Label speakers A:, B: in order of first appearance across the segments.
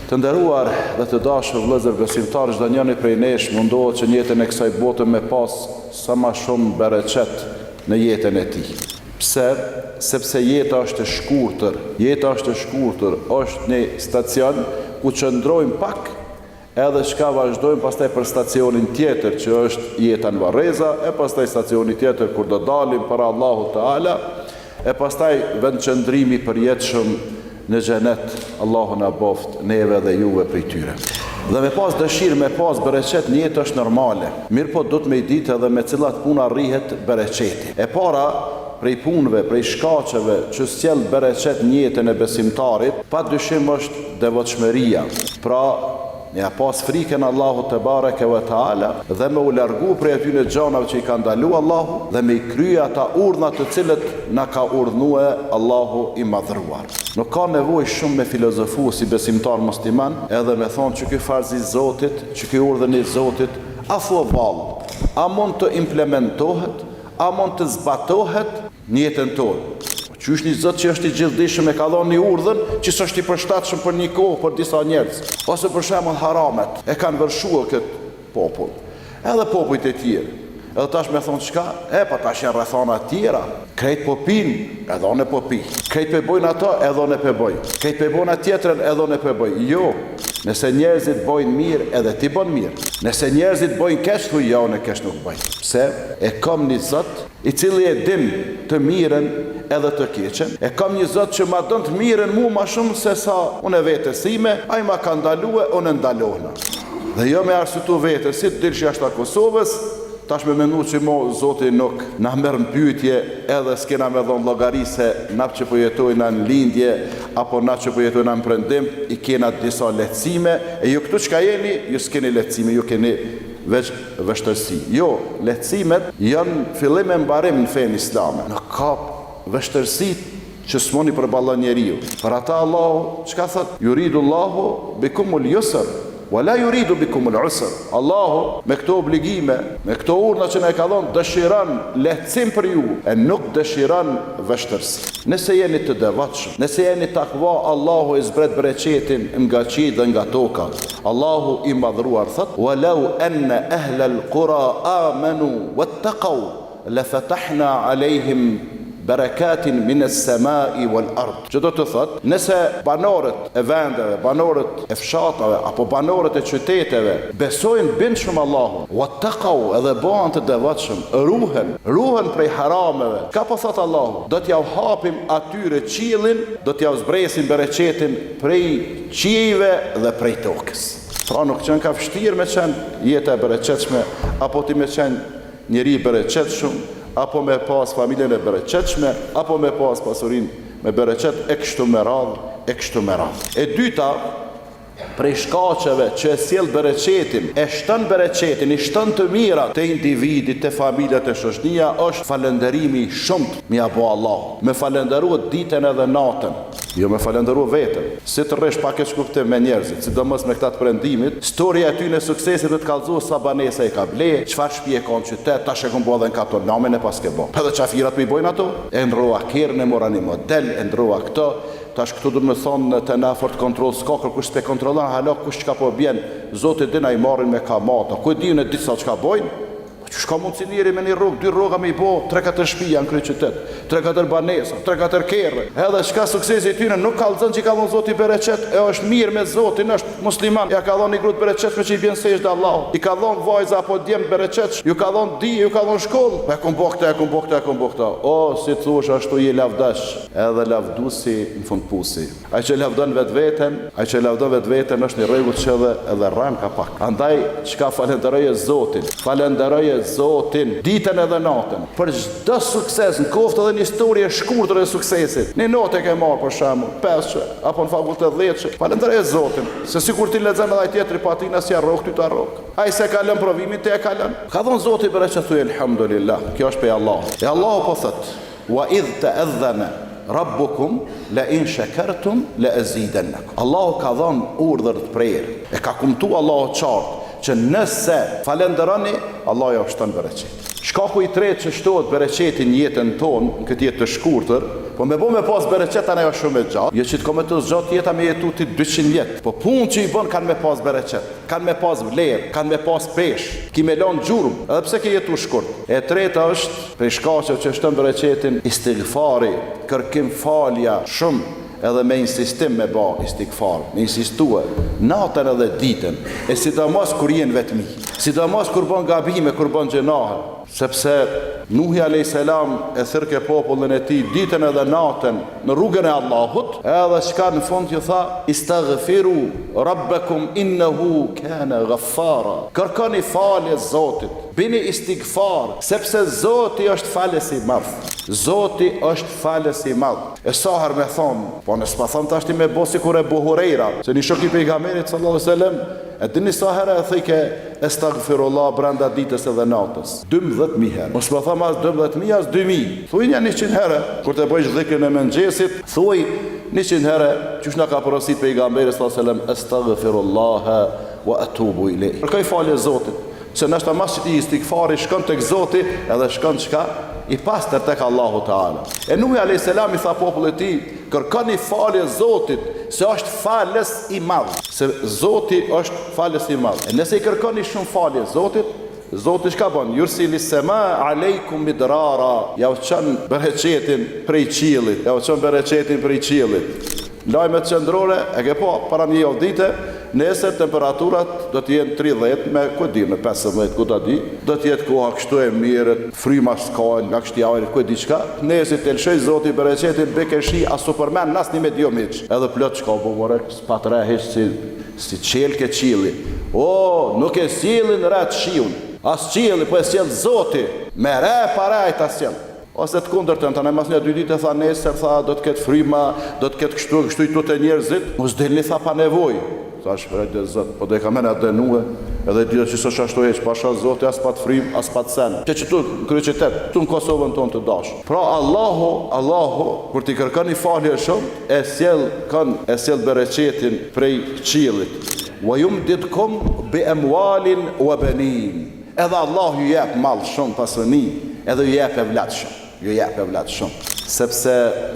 A: Të nderuar dhe të dashur vëllezër besimtarë, çdo njeri prej nesh mundohet që në jetën e kësaj bote me pas sa më shumë bereqet në jetën e tij. Pse? Sepse jeta është e shkurtër. Jeta është e shkurtër, është një stacion ku qëndrojmë pak, edhe çka vazhdojmë pastaj për stacionin tjetër që është jeta në Varreza, e pastaj stacioni tjetër kur do dalim para Allahu Teala, e pastaj vend qëndrimi përjetshëm në xhenet. Allahu na boft neve dhe juve prej tyre. Dhe me pas dëshirë, me pas bereqet në jetë është normale. Mirë po do të me i ditë edhe me cilat puna rrihet bereqeti. E para, prej punëve, prej shkaqeve që sjell bereqet në jetën e besimtarit, pa dyshim është devotshmëria. Pra, ja pas frikën Allahu te bareke ve taala dhe me u largu prej atyre gjanave që i ka ndalu Allahu dhe me i krye ata urdhna të cilët na ka urdhënue Allahu i madhruar. Nuk ka nevojë shumë me filozofu si besimtar musliman, edhe me thonë që ky farz i Zotit, që ky urdhën i Zotit, a thua vallë, a mund të implementohet, a mund të zbatohet në jetën tonë? Qysh një Zot që është i gjithdijshëm e ka dhënë një urdhën që s'është i përshtatshëm për një kohë për disa njerëz. Ose për shembull haramet e kanë vërshuar këtë popull. Edhe popujt e tjerë. Edhe tash me thonë çka? Pa tash janë rrethana të tjera. Krejt po pinë, edhe onë po pi. Krejt pe bojnë ato, edhe onë pe boj. Krejt pe bojnë atjetrën, edhe onë pe boj. Jo. Nëse njerëzit bojnë mirë, edhe ti bën mirë. Nëse njerëzit bojnë keq, thuaj ja unë keq nuk bëj. Pse? E kam një Zot i cili e din të mirën edhe të keqen. E kam një Zot që ma don të mirën mua më shumë se sa unë vetes ime, ai ma ka ndalue, unë ndalohna. Dhe jo me arsyetu vetes, si të dilsh jashtë Kosovës, tash me mendu që Zoti nuk na merr në pyetje edhe s'kena me dhon llogari se na që po jetojna në lindje apo na që po jetojna në prendim, i kena disa lehtësime, e ju këtu çka jeni, ju s'keni lehtësime, ju keni veç vështërsi. Jo, lehtësimet janë fillim e mbarim në fenë islame. Nuk ka vështërsitë që s'moni përballon njeriu. Për ata Allahu çka thot? Yuridu Allahu bikumul yusr wa la yuridu bikumul usr. Allahu me këto obligime, me këto urdhra që na ka dhënë, dëshiron lehtësim për ju, e nuk dëshiron vështërsi. Nëse jeni të devotshëm, nëse jeni takva, Allahu i zbret bereqetin nga qiell dhe nga toka. Allahu i madhruar thot: "Walau anna ahlal qura amanu wattaqu la fatahna alejhim berekatin minas samai wal ard." Që do të thot, nëse banorët e vendeve, banorët e fshatave apo banorët e qyteteve besojnë bindshëm Allahun, wattaqu, edhe bëhen të devotshëm, ruhen prej harameve, ka po thot Allahu, do t'ja hapim atyre qiellin, do t'ja zbresim bereqetin prej qiejve dhe prej tokës. Pra nuk qenë ka vështirë me qenë jeta e bereqetshme, apo ti me qenë njeri bereqetshëm, apo me pas familjen e bereqetshme, apo me pas pasurin me bereqet, e kështu me radhë. E dyta, prej shkaqeve që e sjell bereqetin, e shton bereqetin, i shton të mira të individit, të familjet, të shoqënia, është falënderimi i shumt me apo Allah. Me falënderuar ditën edhe natën. Jo me falënderuar veten. Si të rresh pak e shkuptim me njerëzit, sidomos me këta të prendimit, historia e tyre në suksesit do të kallëzohet sa banesa e ka ble, çfarë shtëpi e ka në qytet, tash e kanë bërë edhe në katol, namin e pas ke bë. Edhe çafirat po i bojnë ato, e ndrova kerrën, e mora një model, e ndrova këto. Tash këtu do të më thonë të na fort kontroll s'ka kush të kontrollon, hala kush çka po bën. Zoti din ai marrin me kamata. Ku diun e di sa çka bojnë? Çka mund si njeri me një rrugë, dy rruga me i bo, 3-4 shtëpia në kryeqytet, 3-4 banesa, 3-4 kerre. Edhe çka suksesi i tyre nuk kallzon që ka dhënë Zoti bereqet, e është mirë me Zotin, është musliman. Ja ka dhënë një grut bereqet me që i bën sejdë Allahut. I ka dhënë vajza apo djem bereqet, ju ka dhënë dije, ju ka dhënë shkollë. Po e kum bo këta. O, si thosh ashtu je lavdash, edhe lavdusi në fund pusi. Ai që lavdon vetveten, është një rregull që edhe rran ka pak. Andaj çka falenderoje Zotin. Zotin ditën edhe natën për çdo sukses, në koftë edhe një histori e shkurtër e suksesit. Në notë e ke marr për shembull 5 apo në fakultet 10. Falenderoj Zotin, se sikur ti lexon edhe ai tjetri pa atina si arrok ty ta arrok. Ai se ka lënë provimin te e ka lënë. Ka dhënë Zoti bereqet thuaj elhamdulillah. Kjo është pe Allah. E Allahu po thot: "Wa idh ta'adhana rabbukum la in shakartum la azidannakum." Allahu ka dhënë urdhër të prerë. E ka kumtuar Allahu qartë që nëse falenderoni, Allah ja shton bereqet. Shkaku i tretë që shtohet bereqetin jetën tonë, në këtë jetë të shkurtër, po me bo me pas bereqetan ajo shumë e gjatë, jo që të kome të zgjatë jeta me jetu ti 200 vjetë, po punë që i bën kanë me pas bereqet, kanë me pas vlerë, kanë me pas pesh, ki me lanë gjurëm, edhe pse ke jetu shkurt. E treta është, prej shkaqeve që shton bereqetin, istighfari, kërkim falja shumë, edhe me insistim me ba istighfar, me insistue, natën edhe ditën, e sidomos kur jenë vetmi, sidomos kur bën gabime, kur bën gjenahe, sepse Nuhi a.s. e thërke popullin e ti ditën edhe natën në rrugën e Allahut, edhe shka në fund ju tha, istaghfiru rabbekum innehu kana ghaffara, kërkoni falje Zotit, bini istighfar, sepse Zoti është falës i madh. Zoti është falës i madh. E sa herë me thonë, po nësë pa thonë të ashti me bosi kur e Buhurejra, se një shok i pejgamberit sallallahu alaihi wasallam, e dini sa herë e thike estagfirullah brenda ditës edhe natës. 12.000 herë. Mos më thamë as 12.000 as 2.000. Thuj një 100 herë. Kur të bëjsh dhikrën e mëngjesit, thuj 100 herë, qysh na ka porosit pejgamberi sallallahu alaihi wasallam, estagfirullah wa atubu ilej. Kërkoj falje Zotit, se nështë mas që ti istighfari shkon tek Zoti edhe shkon çka i pastër tek Allahu Teala. E Nuhi a.s. i tha popullit ti, kërkoni falje Zotit, se është falës i madh. Se Zoti është falës i madh. E nëse i kërkoni shumë falje Zotit, Zoti çka bën? Yursili sema aleikum midrara. Ja u çon bereqetin prej qiellit, ja u çon bereqetin prej qiellit. Lajmet qendrore, e ke po para një javë dite, nesër temperaturat do të jenë 30 me me 15 ku ta di, do të jetë koha kështu e mirë, fryma s'ka, nga kështu javë ku di çka. Nesër të lëshoj Zoti bereqetin bekeshi as superman nas një me dio miç. Edhe plot çka po more, s'pa trehesh si çelke qielli. O, nuk e sjellin rat shiun. As qielli po e sjell Zoti, me re para ai ta sjell. Ose të kundërtën, të në mas një 2 ditë e tha nesër, tha do të ketë fryma, do të ketë kështu i tutë e njerëzit, mos delni tha pa nevoj. Tha shpërejt dhe Zot, po do e ka mene atë denue, edhe ditë që së shashtu e që pasha Zotë, as pa të frymë, as pa të senë. Që tu në kërë qytet, tu në Kosovën tonë të dashë. Pra Allahu, kur t'i kërkani falje shumë, e sjell bereqetin prej qiellit. Wa yumdidkum bi amwalin wa banin. Edhe Allah ju jep mall shumë pasuni, edhe ju jep evlat shumë. Ju jep evlat shumë. Sepse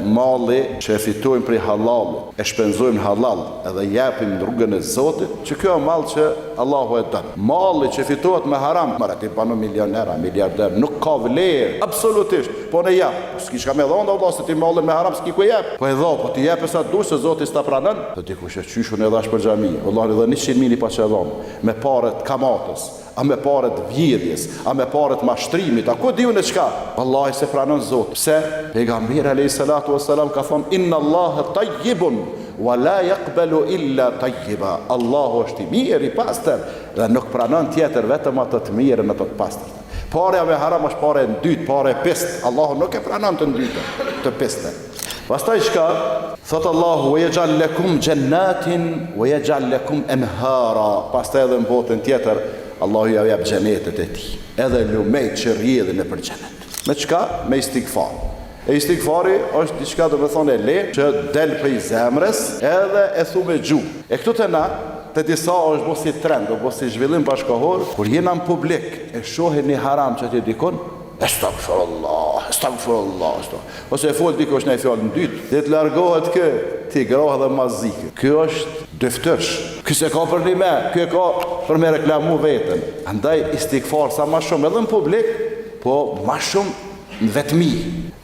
A: malli që e fitojmë prej halal, e shpenzojmë halal, edhe japim në rrugën e Zotit, që kjo e mall që Allahu e dënë. Malli që fitohet me haram, mara ti bano milionera, miliarder, nuk ka vlerë, absolutisht, po ne jap. S'ki shka me dhonda, Allah, se ti mallin me haram, s'ki ku jep. Po e dho, po ti jep e sa dush, se Zotit s'ta pranon. Dhe ti kush e qyshun e dhash për xhami, Allah edhe 100.000 pa që e dhonë, me paret kamatës, a me paret vjedhjes, a me paret mashtrimit, a ku diu në çka? Wallahi se pranon Zot. Pse? Pejgamberi alayhis salatu wassalam ka thonë inna Allaha tayyibun wa la yaqbalu illa tayyiba. Allahu është i mirë, i pastër dhe nuk pranon tjetër vetëm ato të mirën, ato të pastër. Parja me haram është parë e dytë, parë e pestë. Allahu nuk e pranon të dytë, të pestë. Pastaj çka? Thot Allahu, wa yaj'al lakum jannatin wa yaj'al lakum anhara. Pastaj edhe në botën tjetër Allahu ja jep xhenetet e tij. Edhe lumejt që rrjedhin në për xhenet. Me çka? Me istighfar. E istighfari është diçka do të thonë e lehtë që del prej zemrës edhe e thu me gjuhë. E këtu te na te disa është bo si trend, do bo si zhvillim bashkëkohor, kur jena në publik e shohin një haram që ti dikon, Astaghfirullah. Ose e fol dikush në fjalën e dytë, dhe të largohet kë, ti groha dhe mazike. Ky është dëftërsh. Ky se ka për një ky e ka për me reklamu veten. Andaj istighfar sa më shumë edhe në publik, po më shumë në vetmi.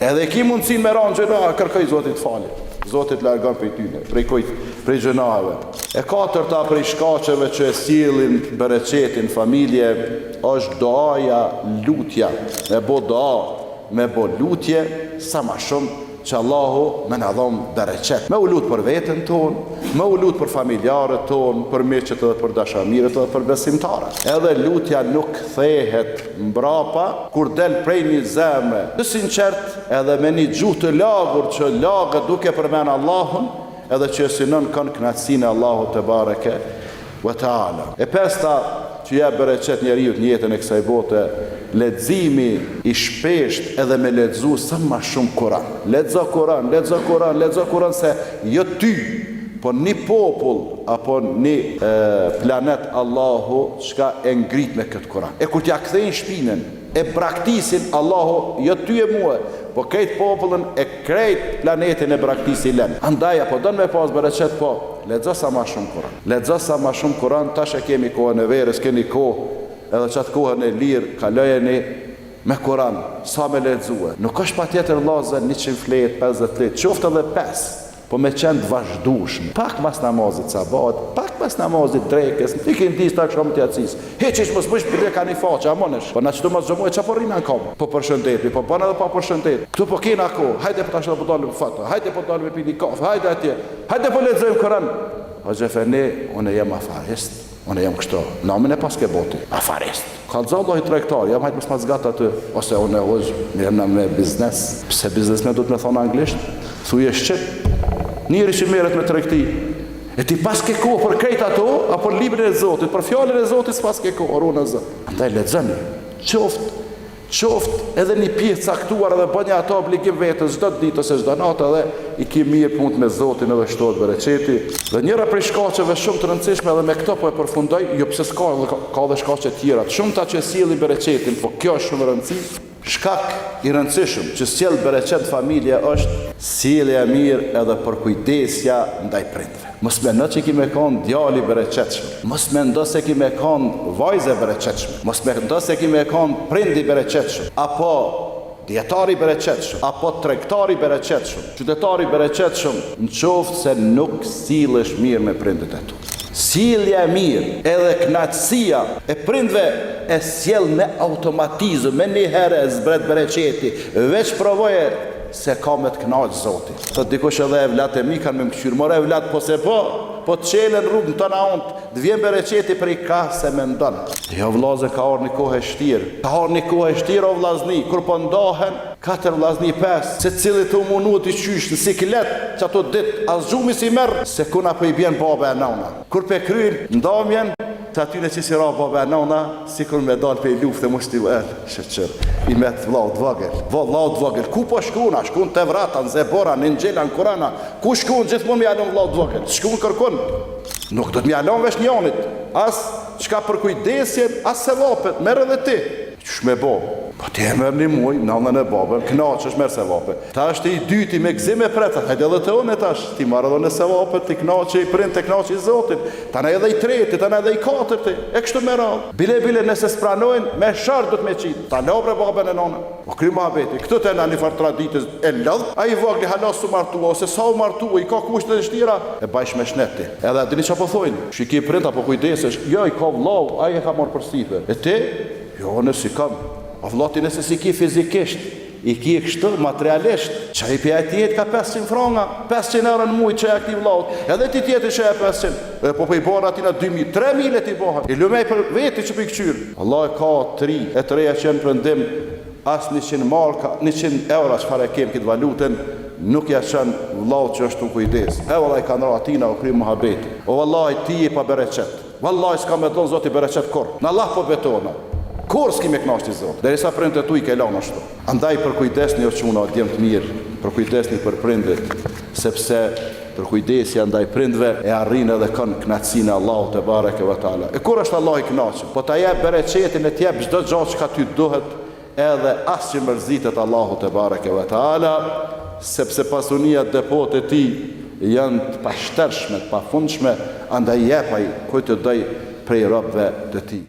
A: Edhe ki mundësin me ranë gjëna, kërkoj Zotit falje. Zotit largon prej tyne, prej gjënave. E katërta prej shkaqeve që e sjellin bereqetin familje është doaja, lutja. Me bo doa, me bo lutje, sa ma shumë që Allahu me na dhon bereqet. Me u lut për veten tonë, me u lut për familjarët tonë, për miqët edhe për dashamirët edhe për besimtarët. Edhe lutja nuk kthehet mbrapa kur del prej një zemre të sinqert, edhe me një gjuhë të lagur që lagët duke përmend Allahun, edhe që synon kënaqësinë e Allahut te bareke ve taala. E pesta që jep bereqet njeriu në jetën e kësaj bote, leximi i shpesht edhe me lexu sa më shumë Kur'an. Lexo Kur'an se jo ty, po një popull apo një planet Allahu çka e ngrit me këtë Kur'an. E kur t'ja kthejnë shpinën, e braktisin Allahu, jo ty e mua, po krejt popullin e krejt planetin e braktisin len. Andaj, apo dënë me pas bereqet, po, lexo sa ma shumë Kur'an. Lexo sa ma shumë Kur'an, tash e kemi kohën e verës, keni kohë, edhe qatë kohën e lirë, kalojeni me Kur'an, sa me lexue. Nuk është pa tjetër laze 100 fletë, 50 fletë, qoftë edhe 5, po me qenë të vazhdushme. Pak mas namazit sabat, pak mas namazit drekës, në tikin dis të akshom të jacis. Heqish mos bësh për ka një faqe, amonesh. Po na qëtu mos gjëmoj, që po rina në kam? Po përshëndetli, po bërë edhe pa përshëndet. Këtu po kena ko, hajde po tash edhe po dalë me fatë, hajde po dalë me pini kafë, hajde atje, hajde po lexojmë Kur'an. O gjefeni, unë jem afarist, unë jem kështu, namin e paske boti, afarist. Ka të zallohi trektar, jam hajtë mësë ma zgatë aty, ose unë e hojë, mirë me biznes, pse biznes me du të me thonë anglisht, thuje shqip, njëri që meret me tregti, e ti pas ke kohë për krejt ato, apo librin e Zotit, për fjallin e Zotit pas ke kohë, oruna zë. Andaj lexoni, qoftë edhe një pjesë caktuar edhe bënja ato obligim vetës, çdo ditë ose çdo natë edhe i ki mirë punë me Zotin edhe shtohet bereqeti. Dhe njëra prej shkaqeve shumë të rëndësishme edhe me këto po e përfundoj, jo pse ka dhe shkaqe tjera, shumëta që sjellin bereqetin, po kjo është shumë e rëndësishme. Shkak i rëndësishëm që sjell bereqet familje është sjellja e mirë edhe përkujdesja ndaj prindve. Mos mendo që ki me konë djali bereqetshëm, mos mendo se ki me konë vajze bereqetshme, mos mendo se ki me konë prindi bereqetshëm, apo djetari bereqetshëm, apo tregtari bereqetshëm, qytetari bereqetshëm, në qoftë se nuk sillesh mirë me prindit e tu. Sjellja e mirë edhe kënaqësia e prindve e sjell me automatizëm, me një herë e zbret bereqeti, veç provoje se ka me të kënaqë Zoti. Thot dikush edhe evlat e mi kanë me më këshyrë, more evlat po se po të qelen rrugë në të na ontë, të vjen bereqeti për i ka se me ndonë. Jo vlaze ka orë një kohë e shtirë, o vlazni, kur po ndahen 4 vlazni 5, se cili të munut i qysh në siklet, që ato dit, as gjumi si merë, se kuna për i bjen baba e nana. Kur pe kryin, ndamjen, të atyne që si ra baba e nana, si kur me dalë pe i luft e mushti shëqër, i met vlau dvogel, ku po shkuna, shkun të vrata, në zebora, në ngjela, në kurana, ku shkun gjithmonë me jalon vlau dvogel, shkun kërkun, nuk do të me jalon vesh njonit, as qka për kujdesjen, as se vapet, merë edhe ti, qësh me bo, po ti e merë një muj, nanën e babën, knaqësh merë se vapet, ta është i dyti me gzim e pretat, hajde edhe të unë e tash, ti marë edhe në se vapet, ti knaqë i prind, ti knaqë i Zotit, ta në edhe i treti, ta në edhe i katërti, e kështu me radhë, bile nëse spranojnë, me sharë du të me qitë, ta lobre babën e nanën, o kry muhabeti, këtu të e në një farë traditës e lëdhë, a i vogli halas su martua, ose sa u martua, i ka kushtet e shtira, e bajsh me shneti, edhe dini që po thojnë, shiki prind apo kujdesesh, jo i ka vlau, a i e ka marë për stipe, e ti, jo nësi kam, a vllati nëse si ki fizikisht, i ki kështu materialisht, që i pja tjetë ka 500 franga, 500 euro në mujtë që e këti vllaut, edhe ti tjetë që e 500, e po i borë atina 2.000, 3.000 e ti boha, i lumej për veti që për i këqyrë. Allah e ka 3, e 3 që në përndim, as 100 marka, 100 euro që fare kem këtë valutën, nuk ja qënë vllaut që është të kujdes. E vallaj ka nërë atina o kry muhabeti, o vallaj ti i pa bereqet, vallaj s'ka me donë Zoti bereqet kur, në Allah po betona. Kur s'ki me knaqti Zot, derisa prindët tu i ke lanë ashtu. Andaj përkujdesni o çuna o djemë të mirë, përkujdesni për prindit, sepse përkujdesja ndaj prindve e arrin edhe kënaqësinë e Allahut te bareke ve taala. E kur është Allah i kënaqur, po ta jep bereqetin e t'jep çdo gjë që ty duhet, edhe as që mërzitet Allahu te bareke ve taala, sepse pasunia depot e tij janë të pashtershme, të pafundshme, andaj jepaj kujt të doj prej robëve të tij.